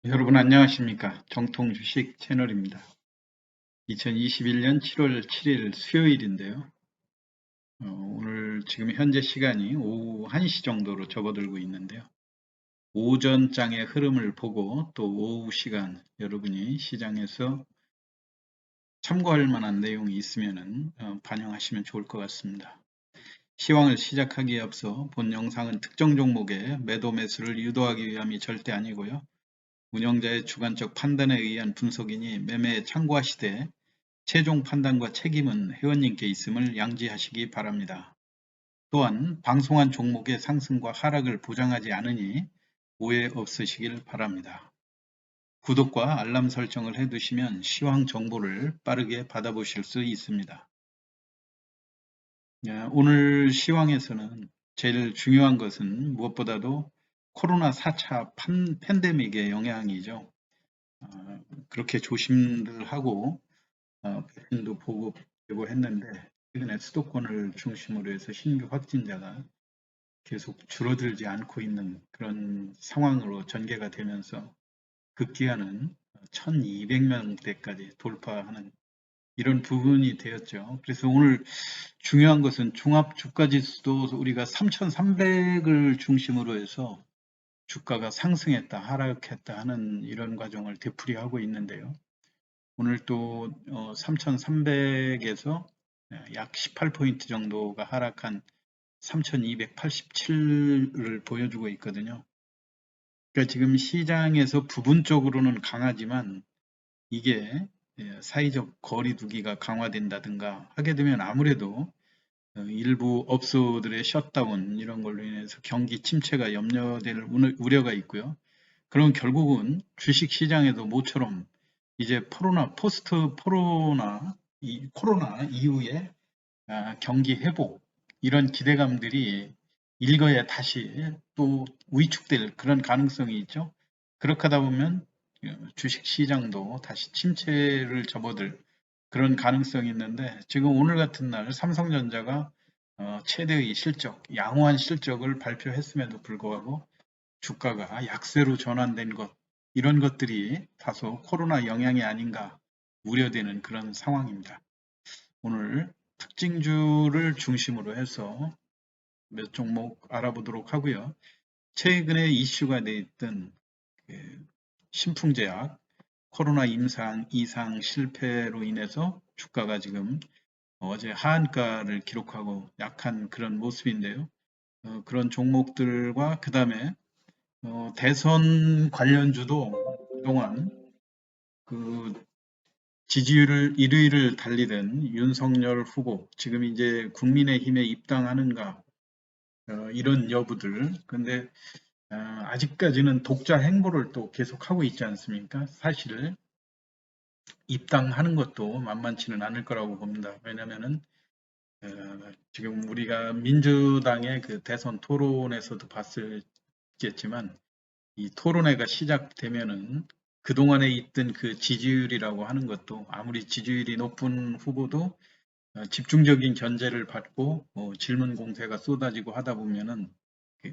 여러분 안녕하십니까? 정통 주식 채널입니다. 2021년 7월 7일 수요일인데요. 오늘 지금 현재 시간이 오후 1시 정도로 접어들고 있는데요. 오전장의 흐름을 보고 또 오후 시간 여러분이 시장에서 참고할 만한 내용이 있으면 반영하시면 좋을 것 같습니다. 시황을 시작하기에 앞서 본 영상은 특정 종목의 매도 매수를 유도하기 위함이 절대 아니고요. 운영자의 주관적 판단에 의한 분석이니 매매에 참고하시되 최종 판단과 책임은 회원님께 있음을 양지하시기 바랍니다. 또한 방송한 종목의 상승과 하락을 보장하지 않으니 오해 없으시길 바랍니다. 구독과 알람 설정을 해두시면 시황 정보를 빠르게 받아보실 수 있습니다. 오늘 시황에서는 제일 중요한 것은 무엇보다도 코로나 4차 팬데믹의 영향이죠. 그렇게 조심을 하고 백신도 보급되고 했는데 최근에 수도권을 중심으로 해서 신규 확진자가 계속 줄어들지 않고 있는 그런 상황으로 전개가 되면서 급기야는 1200명대까지 돌파하는 이런 부분이 되었죠. 그래서 오늘 중요한 것은 종합 주가 지수도 우리가 3300을 중심으로 해서 주가가 상승했다 하락했다 하는 이런 과정을 되풀이하고 있는데요. 오늘 또 3,300에서 약 18포인트 정도가 하락한 3,287을 보여주고 있거든요. 그러니까 지금 시장에서 부분적으로는 강하지만 이게 사회적 거리 두기가 강화된다든가 하게 되면 아무래도 일부 업소들의 셧다운 이런 걸로 인해서 경기 침체가 염려될 우려가 있고요. 그럼 결국은 주식 시장에도 모처럼 이제 포스트 코로나 이후에 경기 회복 이런 기대감들이 일거에 다시 또 위축될 그런 가능성이 있죠. 그렇게 하다 보면 주식 시장도 다시 침체를 접어들 그런 가능성이 있는데 지금 오늘 같은 날 삼성전자가 최대의 실적, 양호한 실적을 발표했음에도 불구하고 주가가 약세로 전환된 것, 이런 것들이 다소 코로나 영향이 아닌가 우려되는 그런 상황입니다. 오늘 특징주를 중심으로 해서 몇 종목 알아보도록 하고요. 최근에 이슈가 돼 있던 신풍제약, 코로나 임상 이상 실패로 인해서 주가가 지금 어제 하한가를 기록하고 약한 그런 모습인데요. 그런 종목들과 그 다음에 대선 관련주도 그동안 그 지지율을 1위를 달리던 윤석열 후보, 지금 이제 국민의힘에 입당하는가, 이런 여부들. 근데 아직까지는 독자 행보를 또 계속하고 있지 않습니까? 사실 입당하는 것도 만만치는 않을 거라고 봅니다. 왜냐면은 지금 우리가 민주당의 그 대선 토론에서도 봤겠지만 이 토론회가 시작되면은 그동안에 있던 그 지지율이라고 하는 것도 아무리 지지율이 높은 후보도 집중적인 견제를 받고 질문 공세가 쏟아지고 하다 보면은 그,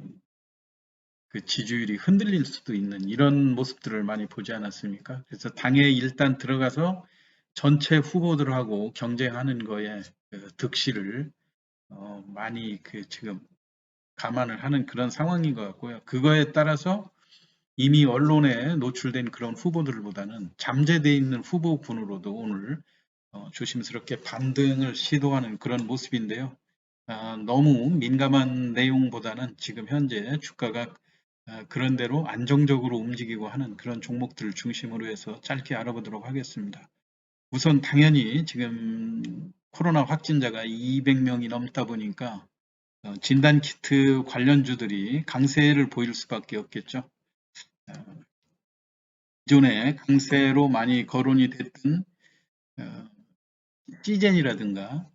그 지지율이 흔들릴 수도 있는 이런 모습들을 많이 보지 않았습니까? 그래서 당에 일단 들어가서 전체 후보들하고 경쟁하는 거에 득실을 많이 지금 감안을 하는 그런 상황인 것 같고요. 그거에 따라서 이미 언론에 노출된 그런 후보들보다는 잠재되어 있는 후보군으로도 오늘 조심스럽게 반등을 시도하는 그런 모습인데요. 너무 민감한 내용보다는 지금 현재 주가가 그런 대로 안정적으로 움직이고 하는 그런 종목들을 중심으로 해서 짧게 알아보도록 하겠습니다. 우선 당연히 지금 코로나 확진자가 200명이 넘다 보니까 진단키트 관련주들이 강세를 보일 수밖에 없겠죠. 기존에 강세로 많이 거론이 됐던 시젠이라든가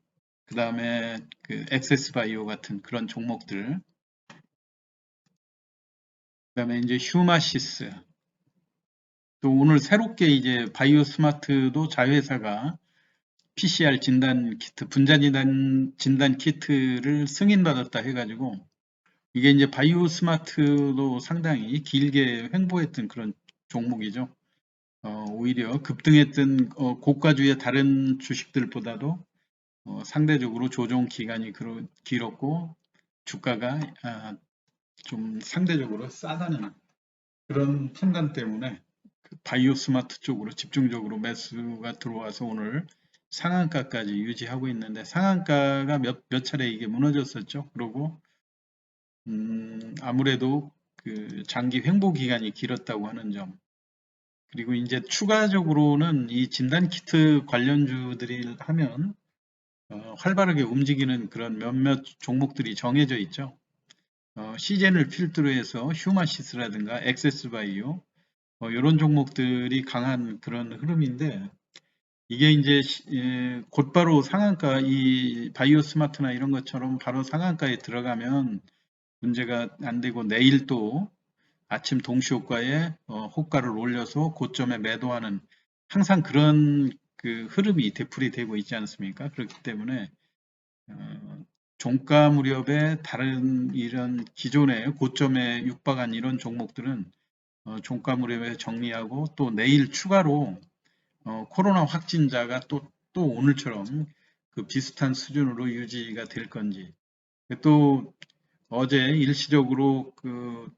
그 다음에 엑세스바이오 같은 그런 종목들, 그 다음에 이제 휴마시스, 또 오늘 새롭게 이제 바이오스마트도 자회사가 PCR 진단 키트, 분자 진단 키트를 승인받았다 해가지고 이게 이제 바이오스마트도 상당히 길게 횡보했던 그런 종목이죠. 오히려 급등했던 고가주의 다른 주식들보다도 상대적으로 조정 기간이 길었고 주가가 좀 상대적으로 싸다는 그런 판단 때문에 그 바이오 스마트 쪽으로 집중적으로 매수가 들어와서 오늘 상한가까지 유지하고 있는데 상한가가 몇 차례 이게 무너졌었죠. 그리고 아무래도 그 장기 횡보 기간이 길었다고 하는 점. 그리고 이제 추가적으로는 이 진단키트 관련주들이 하면 활발하게 움직이는 그런 몇몇 종목들이 정해져 있죠. 시젠을 필두로 해서 휴마시스라든가 엑세스바이오 이런 종목들이 강한 그런 흐름인데 이게 이제 곧바로 상한가 이 바이오 스마트나 이런 것처럼 바로 상한가에 들어가면 문제가 안 되고 내일 또 아침 동시효과에 호가를 올려서 고점에 매도하는 항상 그런 그 흐름이 되풀이 되고 있지 않습니까? 그렇기 때문에 종가 무렵에 다른 이런 기존의 고점에 육박한 이런 종목들은 종가 무렵에 정리하고 또 내일 추가로 코로나 확진자가 또 오늘처럼 그 비슷한 수준으로 유지가 될 건지 또 어제 일시적으로 그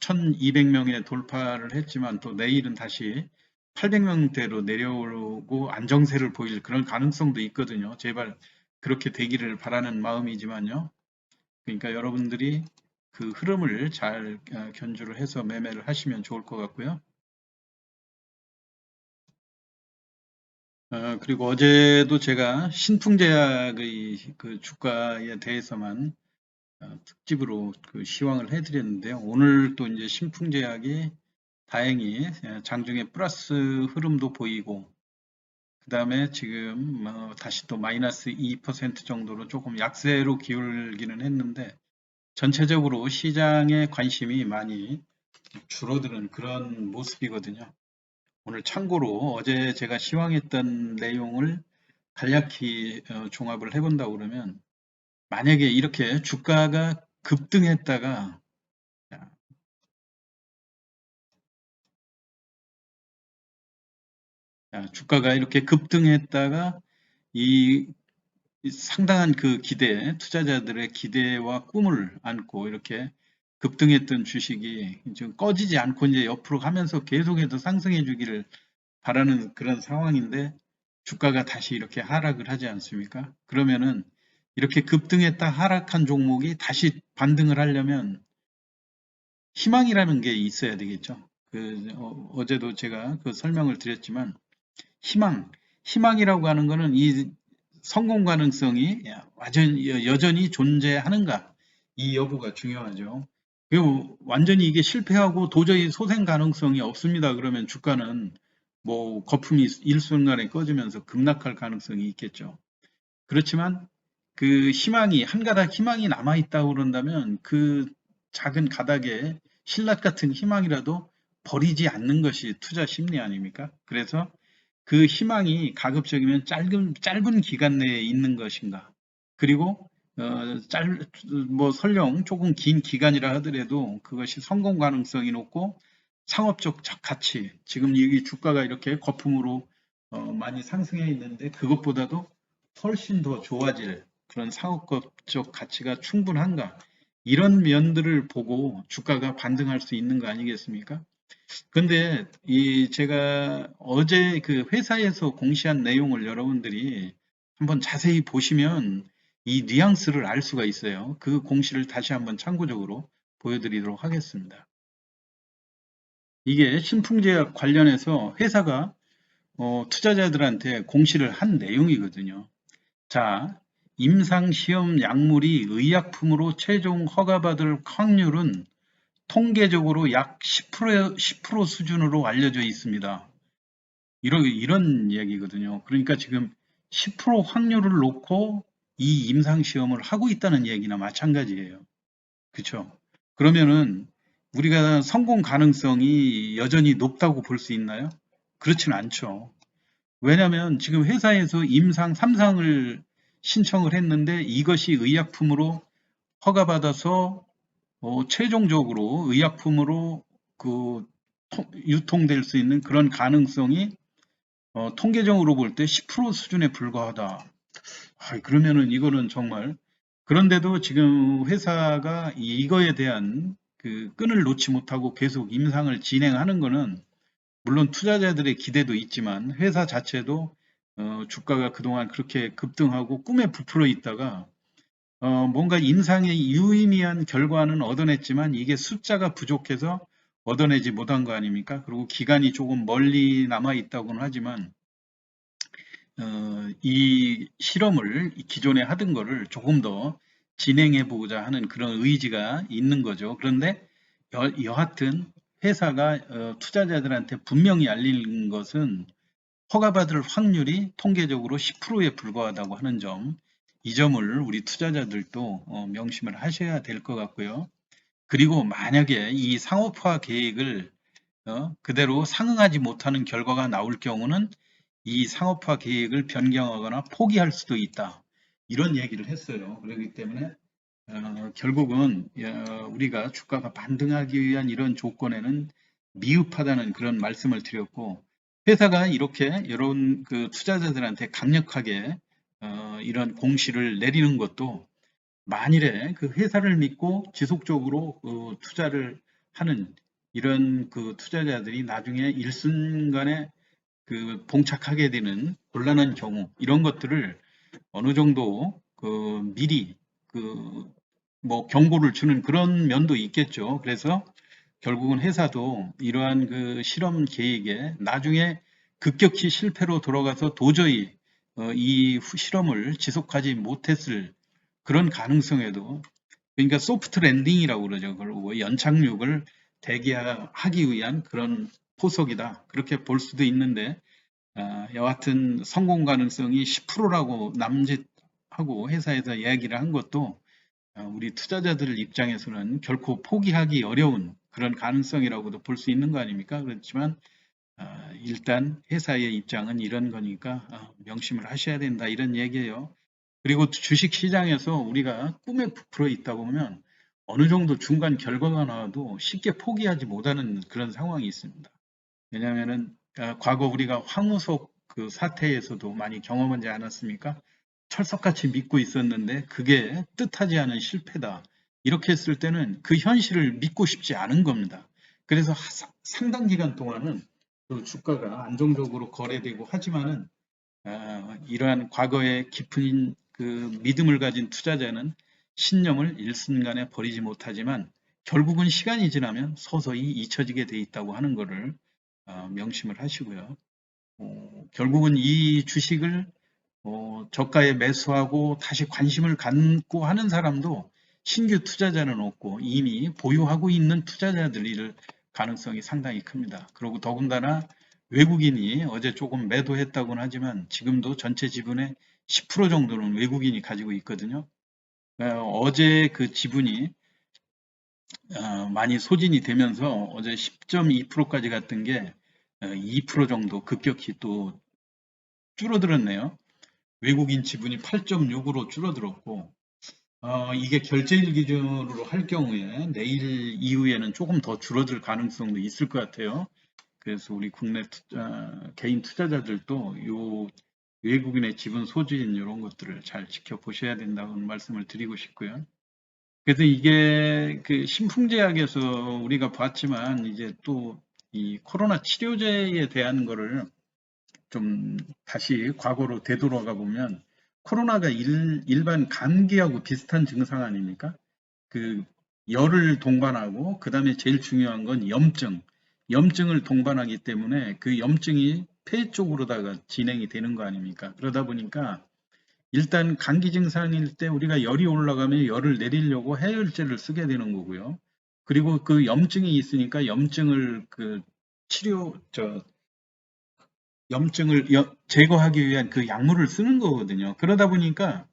1200명에 돌파를 했지만 또 내일은 다시 800명대로 내려오고 안정세를 보일 그런 가능성도 있거든요. 제발 그렇게 되기를 바라는 마음이지만요. 그러니까 여러분들이 그 흐름을 잘 견주를 해서 매매를 하시면 좋을 것 같고요. 그리고 어제도 제가 신풍제약의 그 주가에 대해서만 특집으로 그 시황을 해드렸는데요. 오늘 또 이제 신풍제약이 다행히 장중에 플러스 흐름도 보이고 그 다음에 지금 다시 또 마이너스 2% 정도로 조금 약세로 기울기는 했는데 전체적으로 시장의 관심이 많이 줄어드는 그런 모습이거든요. 오늘 참고로 어제 제가 시황했던 내용을 간략히 종합을 해본다고 그러면 만약에 이렇게 주가가 급등했다가 주가가 이렇게 급등했다가 이 상당한 그 기대, 투자자들의 기대와 꿈을 안고 이렇게 급등했던 주식이 좀 꺼지지 않고 이제 옆으로 가면서 계속해서 상승해 주기를 바라는 그런 상황인데 주가가 다시 이렇게 하락을 하지 않습니까? 그러면은 이렇게 급등했다 하락한 종목이 다시 반등을 하려면 희망이라는 게 있어야 되겠죠. 어제도 제가 그 설명을 드렸지만 희망이라고 하는 거는 이 성공 가능성이 여전히 존재하는가 이 여부가 중요하죠. 그리고 완전히 이게 실패하고 도저히 소생 가능성이 없습니다. 그러면 주가는 뭐 거품이 일순간에 꺼지면서 급락할 가능성이 있겠죠. 그렇지만 그 희망이 한 가닥 희망이 남아 있다고 그런다면 그 작은 가닥에 신라 같은 희망이라도 버리지 않는 것이 투자 심리 아닙니까? 그래서 그 희망이 가급적이면 짧은 기간 내에 있는 것인가? 그리고 뭐 설령 조금 긴 기간이라 하더라도 그것이 성공 가능성이 높고 상업적 가치, 지금 이 주가가 이렇게 거품으로 많이 상승해 있는데 그것보다도 훨씬 더 좋아질 그런 상업적 가치가 충분한가? 이런 면들을 보고 주가가 반등할 수 있는 거 아니겠습니까? 근데 이 제가 어제 그 회사에서 공시한 내용을 여러분들이 한번 자세히 보시면 이 뉘앙스를 알 수가 있어요. 그 공시를 다시 한번 참고적으로 보여드리도록 하겠습니다. 이게 신풍제약 관련해서 회사가 투자자들한테 공시를 한 내용이거든요. 자, 임상시험 약물이 의약품으로 최종 허가받을 확률은 통계적으로 약 10% 수준으로 알려져 있습니다. 이런 이야기거든요. 그러니까 지금 10% 확률을 놓고 이 임상시험을 하고 있다는 얘기나 마찬가지예요. 그렇죠? 그러면은 우리가 성공 가능성이 여전히 높다고 볼 수 있나요? 그렇지는 않죠. 왜냐하면 지금 회사에서 임상 3상을 신청을 했는데 이것이 의약품으로 허가받아서 최종적으로 의약품으로 그 유통될 수 있는 그런 가능성이 통계적으로 볼 때 10% 수준에 불과하다. 그러면은 이거는 정말, 그런데도 지금 회사가 이거에 대한 그 끈을 놓지 못하고 계속 임상을 진행하는 거는 물론 투자자들의 기대도 있지만 회사 자체도 주가가 그동안 그렇게 급등하고 꿈에 부풀어 있다가 뭔가 임상의 유의미한 결과는 얻어냈지만 이게 숫자가 부족해서 얻어내지 못한 거 아닙니까? 그리고 기간이 조금 멀리 남아 있다고는 하지만 이 실험을 기존에 하던 거를 조금 더 진행해 보고자 하는 그런 의지가 있는 거죠. 그런데 여하튼 회사가 투자자들한테 분명히 알리는 것은 허가받을 확률이 통계적으로 10%에 불과하다고 하는 점, 이 점을 우리 투자자들도 명심을 하셔야 될 것 같고요. 그리고 만약에 이 상업화 계획을 그대로 상응하지 못하는 결과가 나올 경우는 이 상업화 계획을 변경하거나 포기할 수도 있다. 이런 얘기를 했어요. 그렇기 때문에 결국은 우리가 주가가 반등하기 위한 이런 조건에는 미흡하다는 그런 말씀을 드렸고, 회사가 이렇게 이런 그 투자자들한테 강력하게 이런 공시를 내리는 것도 만일에 그 회사를 믿고 지속적으로 투자를 하는 이런 그 투자자들이 나중에 일순간에 그 봉착하게 되는 곤란한 경우, 이런 것들을 어느 정도 그 미리 그 뭐 경고를 주는 그런 면도 있겠죠. 그래서 결국은 회사도 이러한 그 실험 계획에 나중에 급격히 실패로 돌아가서 도저히 이 실험을 지속하지 못했을 그런 가능성에도, 그러니까 소프트 랜딩이라고 그러죠. 그리고 연착륙을 대기하기 위한 그런 포석이다. 그렇게 볼 수도 있는데 여하튼 성공 가능성이 10%라고 남짓하고 회사에서 이야기를 한 것도 우리 투자자들 입장에서는 결코 포기하기 어려운 그런 가능성이라고도 볼 수 있는 거 아닙니까? 그렇지만 일단 회사의 입장은 이런 거니까 명심을 하셔야 된다, 이런 얘기예요. 그리고 주식 시장에서 우리가 꿈에 부풀어 있다 보면 어느 정도 중간 결과가 나와도 쉽게 포기하지 못하는 그런 상황이 있습니다. 왜냐하면은 과거 우리가 황우석 그 사태에서도 많이 경험하지 않았습니까? 철석같이 믿고 있었는데 그게 뜻하지 않은 실패다. 이렇게 했을 때는 그 현실을 믿고 싶지 않은 겁니다. 그래서 상당 기간 동안은 그 주가가 안정적으로 거래되고 하지만은 이러한 과거의 깊은 그 믿음을 가진 투자자는 신념을 일순간에 버리지 못하지만 결국은 시간이 지나면 서서히 잊혀지게 돼 있다고 하는 것을 명심을 하시고요. 결국은 이 주식을 저가에 매수하고 다시 관심을 갖고 하는 사람도 신규 투자자는 없고 이미 보유하고 있는 투자자들일 가능성이 상당히 큽니다. 그리고 더군다나 외국인이 어제 조금 매도했다고는 하지만 지금도 전체 지분의 10% 정도는 외국인이 가지고 있거든요. 어제 그 지분이 많이 소진이 되면서 어제 10.2%까지 갔던 게 2% 정도 급격히 또 줄어들었네요. 외국인 지분이 8.6으로 줄어들었고, 이게 결제일 기준으로 할 경우에 내일 이후에는 조금 더 줄어들 가능성도 있을 것 같아요. 그래서 우리 국내 개인 투자자들도 요 외국인의 지분 소진 이런 것들을 잘 지켜보셔야 된다는 말씀을 드리고 싶고요. 그래서 이게 그 신풍제약에서 우리가 봤지만 이제 또 이 코로나 치료제에 대한 거를 좀 다시 과거로 되돌아가 보면 코로나가 일반 감기하고 비슷한 증상 아닙니까? 그 열을 동반하고 그다음에 제일 중요한 건 염증을 동반하기 때문에 그 염증이 폐 쪽으로다가 진행이 되는 거 아닙니까? 그러다 보니까 일단 감기 증상일 때 우리가 열이 올라가면 열을 내리려고 해열제를 쓰게 되는 거고요. 그리고 그 염증이 있으니까 염증을 그 치료 염증을 제거하기 위한 그 약물을 쓰는 거거든요. 그러다 보니까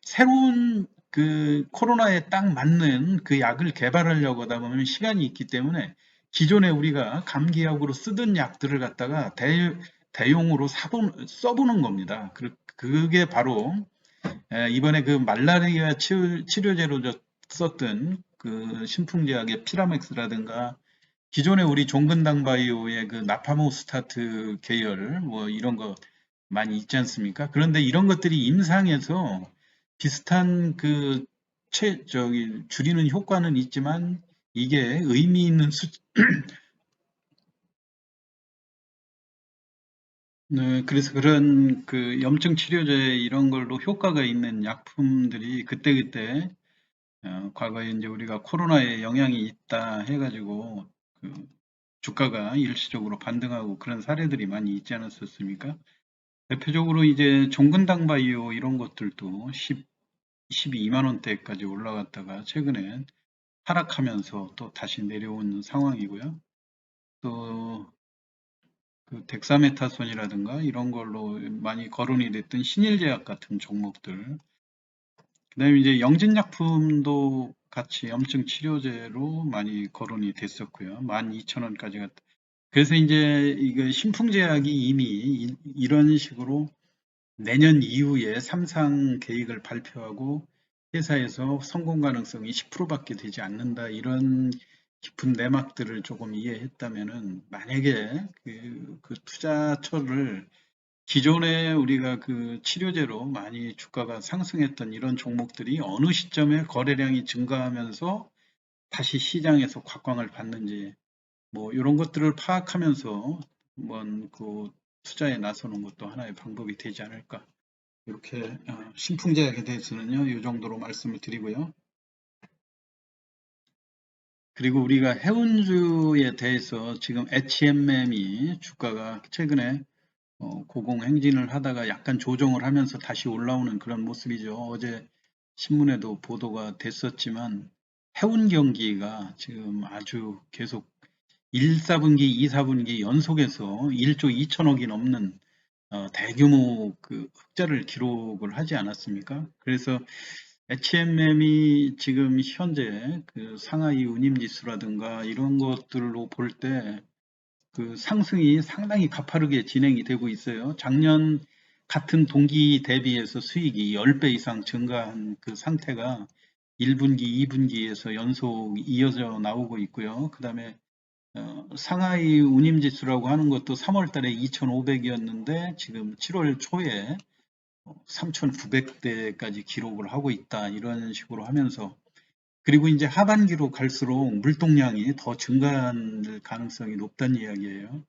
새로운 그 코로나에 딱 맞는 그 약을 개발하려고 하다 보면 시간이 있기 때문에 기존에 우리가 감기약으로 쓰던 약들을 갖다가 대용으로 써보는 겁니다. 그게 바로 이번에 그 말라리아 치료제로 썼던 그 신풍제약의 피라맥스라든가 기존에 우리 종근당 바이오의 그 나파모스타트 계열 뭐 이런 거 많이 있지 않습니까? 그런데 이런 것들이 임상에서 비슷한 그 줄이는 효과는 있지만 이게 의미 있는 네, 그래서 그런 그 염증 치료제 이런 걸로 효과가 있는 약품들이 그때그때 과거에 이제 우리가 코로나에 영향이 있다 해가지고 그 주가가 일시적으로 반등하고 그런 사례들이 많이 있지 않았었습니까? 대표적으로 이제 종근당 바이오 이런 것들도 12만 원대까지 올라갔다가 최근에 하락하면서 또 다시 내려온 상황이고요. 또 그 덱사메타손이라든가 이런 걸로 많이 거론이 됐던 신일제약 같은 종목들, 그다음에 이제 영진약품도 같이 염증 치료제로 많이 거론이 됐었고요. 12,000원까지 갔다. 그래서 이제 이거 신풍제약이 이미 이런 식으로 내년 이후에 삼상 계획을 발표하고 회사에서 성공 가능성이 10%밖에 되지 않는다. 이런 깊은 내막들을 조금 이해했다면은 만약에 그 투자처를 기존에 우리가 그 치료제로 많이 주가가 상승했던 이런 종목들이 어느 시점에 거래량이 증가하면서 다시 시장에서 곽광을 받는지 뭐 이런 것들을 파악하면서 한번 그 투자에 나서는 것도 하나의 방법이 되지 않을까. 이렇게 신풍제약에 대해서는요, 이 정도로 말씀을 드리고요. 그리고 우리가 해운주에 대해서 지금 HMM이 주가가 최근에 고공행진을 하다가 약간 조정을 하면서 다시 올라오는 그런 모습이죠. 어제 신문에도 보도가 됐었지만 해운 경기가 지금 아주 계속 1, 4분기, 2, 4분기 연속해서 1조 2천억이 넘는 대규모 그 흑자를 기록을 하지 않았습니까? 그래서 HMM이 지금 현재 그 상하이 운임지수라든가 이런 것들로 볼 때 그 상승이 상당히 가파르게 진행이 되고 있어요. 작년 같은 동기 대비해서 수익이 10배 이상 증가한 그 상태가 1분기, 2분기에서 연속 이어져 나오고 있고요. 그 다음에 상하이 운임지수라고 하는 것도 3월 달에 2,500이었는데 지금 7월 초에 3,900대까지 기록을 하고 있다. 이런 식으로 하면서 그리고 이제 하반기로 갈수록 물동량이 더 증가할 가능성이 높다는 이야기예요.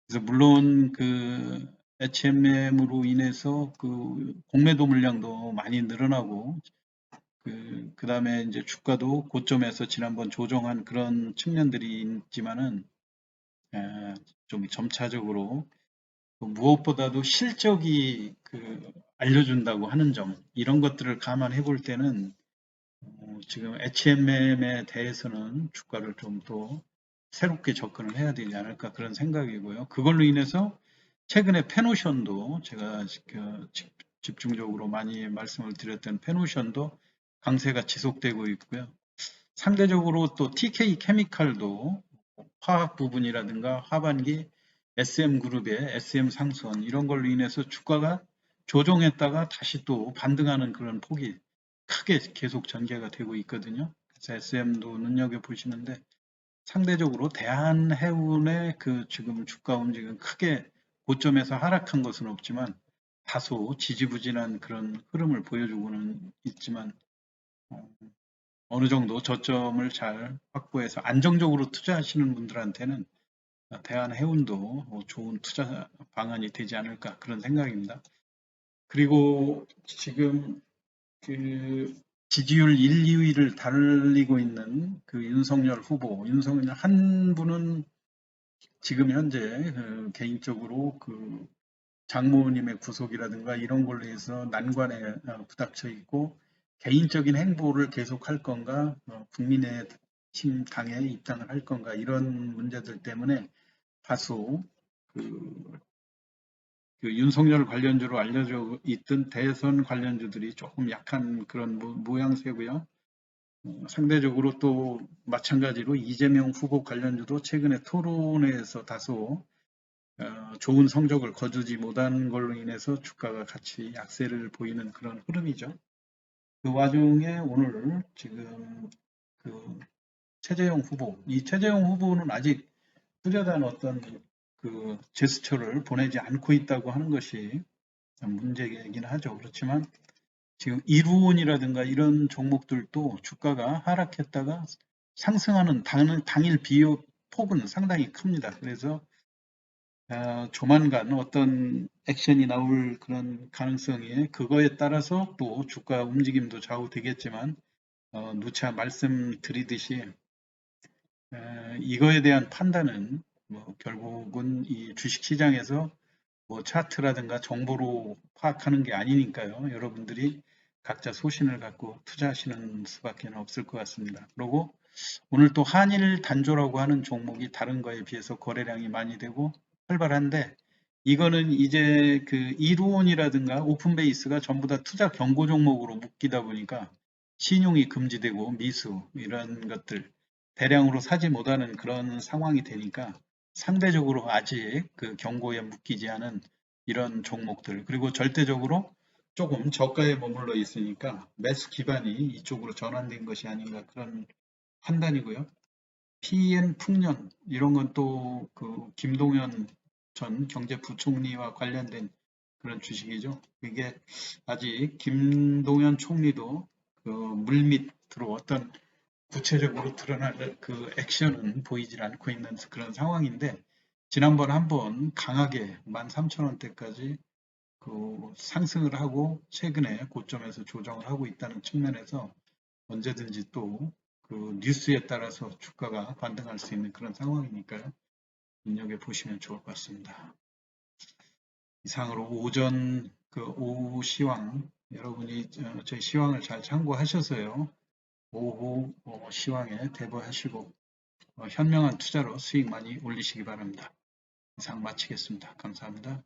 그래서 물론 그 HMM으로 인해서 그 공매도 물량도 많이 늘어나고 그다음에 이제 주가도 고점에서 지난번 조정한 그런 측면들이 있지만은 좀 점차적으로 무엇보다도 실적이 알려준다고 하는 점 이런 것들을 감안해 볼 때는 지금 HMM에 대해서는 주가를 좀 더 새롭게 접근을 해야 되지 않을까 그런 생각이고요. 그걸로 인해서 최근에 페노션도 제가 집중적으로 많이 말씀을 드렸던 페노션도 강세가 지속되고 있고요. 상대적으로 또 TK 케미칼도 화학 부분이라든가 하반기 SM그룹의 SM 상선 이런 걸로 인해서 주가가 조정했다가 다시 또 반등하는 그런 폭이 크게 계속 전개가 되고 있거든요. 그래서 SM도 눈여겨보시는데 상대적으로 대한해운의 그 지금 주가 움직임은 크게 고점에서 하락한 것은 없지만 다소 지지부진한 그런 흐름을 보여주고는 있지만 어느 정도 저점을 잘 확보해서 안정적으로 투자하시는 분들한테는 대한해운도 좋은 투자 방안이 되지 않을까 그런 생각입니다. 그리고 지금 그 지지율 1, 2위를 달리고 있는 그 윤석열 후보, 윤석열 한 분은 지금 현재 개인적으로 그 장모님의 구속이라든가 이런 걸로 해서 난관에 부닥쳐 있고 개인적인 행보를 계속할 건가, 국민의힘 당에 입당을 할 건가 이런 문제들 때문에 다소 그, 그 윤석열 관련주로 알려져 있던 대선 관련주들이 조금 약한 그런 모양새고요. 상대적으로 또 마찬가지로 이재명 후보 관련주도 최근에 토론회에서 다소 좋은 성적을 거두지 못한 걸로 인해서 주가가 같이 약세를 보이는 그런 흐름이죠. 그 와중에 오늘 지금 그 최재형 후보. 이 최재형 후보는 아직 뚜렷한 어떤 그 제스처를 보내지 않고 있다고 하는 것이 참 문제이긴 하죠. 그렇지만 지금 이루온이라든가 이런 종목들도 주가가 하락했다가 상승하는 당일 비교 폭은 상당히 큽니다. 그래서 조만간 어떤 액션이 나올 그런 가능성이 그거에 따라서 또 주가 움직임도 좌우되겠지만 누차 말씀드리듯이 이거에 대한 판단은 뭐 결국은 이 주식시장에서 뭐 차트라든가 정보로 파악하는 게 아니니까요. 여러분들이 각자 소신을 갖고 투자하시는 수밖에 없을 것 같습니다. 그리고 오늘 또 한일 단조라고 하는 종목이 다른 거에 비해서 거래량이 많이 되고 활발한데 이거는 이제 그 이루온이라든가 오픈베이스가 전부 다 투자 경고 종목으로 묶이다 보니까 신용이 금지되고 미수 이런 것들 대량으로 사지 못하는 그런 상황이 되니까 상대적으로 아직 그 경고에 묶이지 않은 이런 종목들 그리고 절대적으로 조금 저가에 머물러 있으니까 매수 기반이 이쪽으로 전환된 것이 아닌가 그런 판단이고요. PN 풍년 이런 건 또 그 김동연 전 경제부총리와 관련된 그런 주식이죠. 이게 아직 김동연 총리도 그 물밑으로 어떤 구체적으로 드러날 그 액션은 보이질 않고 있는 그런 상황인데 지난번 한번 강하게 13,000원대까지 그 상승을 하고 최근에 고점에서 조정을 하고 있다는 측면에서 언제든지 또 그 뉴스에 따라서 주가가 반등할 수 있는 그런 상황이니까요. 눈여겨 보시면 좋을 것 같습니다. 이상으로 오전 그 오후 시황 여러분이 저희 시황을 잘 참고하셔서요. 오후 시황에 대비하시고 현명한 투자로 수익 많이 올리시기 바랍니다. 이상 마치겠습니다. 감사합니다.